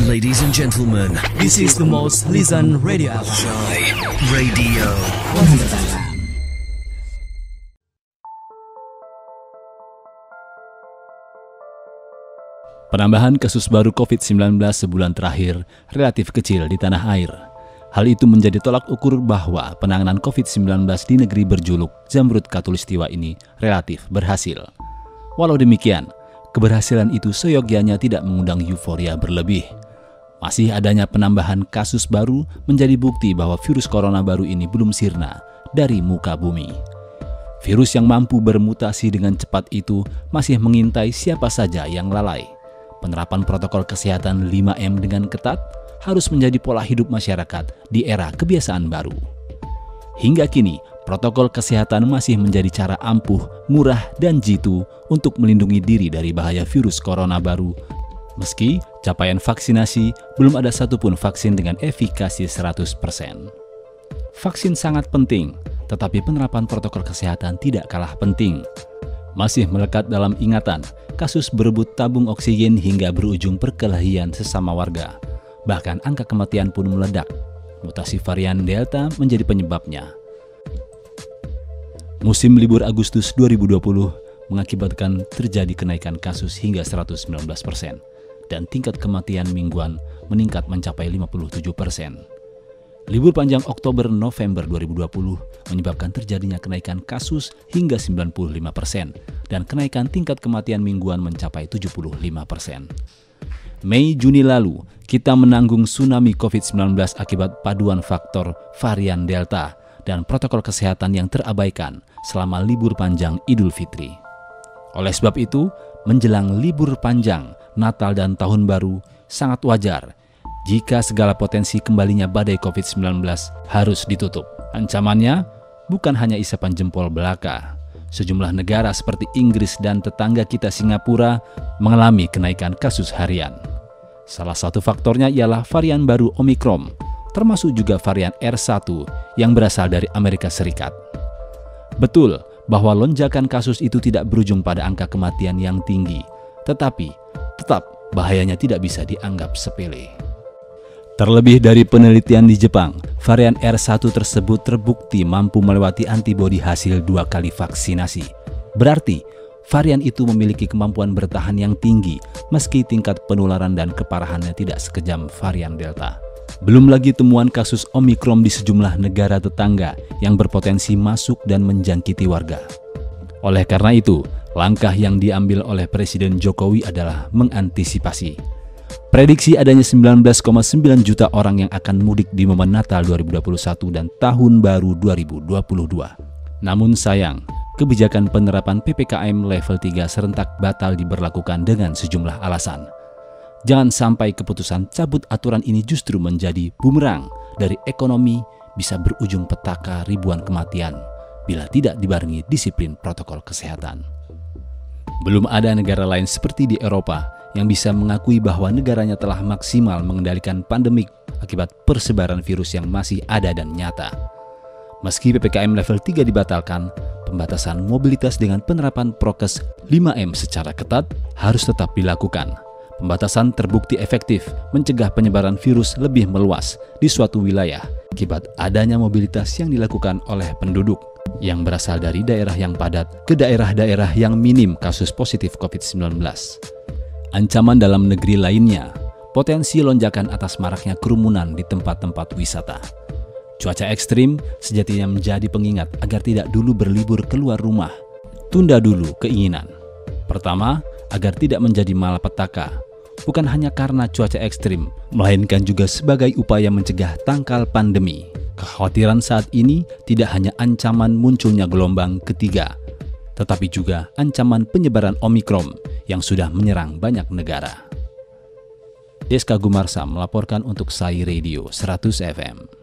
Ladies and gentlemen, this is the most listened radio app. Shy Radio. Penambahan kasus baru COVID-19 sebulan terakhir relatif kecil di tanah air. Hal itu menjadi tolak ukur bahwa penanganan COVID-19 di negeri berjuluk Zamrud Khatulistiwa ini relatif berhasil. Walau demikian, keberhasilan itu seyogyanya tidak mengundang euforia berlebih. Masih adanya penambahan kasus baru menjadi bukti bahwa virus corona baru ini belum sirna dari muka bumi. Virus yang mampu bermutasi dengan cepat itu masih mengintai siapa saja yang lalai. Penerapan protokol kesehatan 5M dengan ketat harus menjadi pola hidup masyarakat di era kebiasaan baru. Hingga kini, protokol kesehatan masih menjadi cara ampuh, murah, dan jitu untuk melindungi diri dari bahaya virus corona baru. Meski capaian vaksinasi, belum ada satupun vaksin dengan efikasi 100%. Vaksin sangat penting, tetapi penerapan protokol kesehatan tidak kalah penting. Masih melekat dalam ingatan, kasus berebut tabung oksigen hingga berujung perkelahian sesama warga. Bahkan angka kematian pun meledak. Mutasi varian Delta menjadi penyebabnya. Musim libur Agustus 2020 mengakibatkan terjadi kenaikan kasus hingga 119% dan tingkat kematian mingguan meningkat mencapai 57%. Libur panjang Oktober-November 2020 menyebabkan terjadinya kenaikan kasus hingga 95% dan kenaikan tingkat kematian mingguan mencapai 75%. Mei-Juni lalu, kita menanggung tsunami COVID-19 akibat paduan faktor varian Delta dan protokol kesehatan yang terabaikan selama libur panjang Idul Fitri. Oleh sebab itu, menjelang libur panjang, Natal dan Tahun Baru, sangat wajar jika segala potensi kembalinya badai COVID-19 harus ditutup. Ancamannya bukan hanya isapan jempol belaka. Sejumlah negara seperti Inggris dan tetangga kita Singapura mengalami kenaikan kasus harian. Salah satu faktornya ialah varian baru Omicron, termasuk juga varian R1 yang berasal dari Amerika Serikat. Betul bahwa lonjakan kasus itu tidak berujung pada angka kematian yang tinggi, tetapi tetap bahayanya tidak bisa dianggap sepele. Terlebih dari penelitian di Jepang, varian R1 tersebut terbukti mampu melewati antibodi hasil 2 kali vaksinasi. Berarti, varian itu memiliki kemampuan bertahan yang tinggi meski tingkat penularan dan keparahannya tidak sekejam varian Delta. Belum lagi temuan kasus Omicron di sejumlah negara tetangga yang berpotensi masuk dan menjangkiti warga. Oleh karena itu, langkah yang diambil oleh Presiden Jokowi adalah mengantisipasi. Prediksi adanya 19,9 juta orang yang akan mudik di momen Natal 2021 dan Tahun Baru 2022. Namun sayang, kebijakan penerapan PPKM level 3 serentak batal diberlakukan dengan sejumlah alasan. Jangan sampai keputusan cabut aturan ini justru menjadi bumerang dari ekonomi bisa berujung petaka ribuan kematian bila tidak dibarengi disiplin protokol kesehatan. Belum ada negara lain seperti di Eropa yang bisa mengakui bahwa negaranya telah maksimal mengendalikan pandemik akibat persebaran virus yang masih ada dan nyata. Meski PPKM level 3 dibatalkan, pembatasan mobilitas dengan penerapan prokes 5M secara ketat harus tetap dilakukan. Pembatasan terbukti efektif mencegah penyebaran virus lebih meluas di suatu wilayah akibat adanya mobilitas yang dilakukan oleh penduduk yang berasal dari daerah yang padat ke daerah-daerah yang minim kasus positif COVID-19. Ancaman dalam negeri lainnya, potensi lonjakan atas maraknya kerumunan di tempat-tempat wisata. Cuaca ekstrim sejatinya menjadi pengingat agar tidak dulu berlibur keluar rumah. Tunda dulu keinginan. Pertama, agar tidak menjadi malapetaka. Bukan hanya karena cuaca ekstrim, melainkan juga sebagai upaya mencegah tangkal pandemi. Kekhawatiran saat ini tidak hanya ancaman munculnya gelombang ketiga, tetapi juga ancaman penyebaran Omicron yang sudah menyerang banyak negara. Deska Gumarsam melaporkan untuk Shy Radio 100 FM.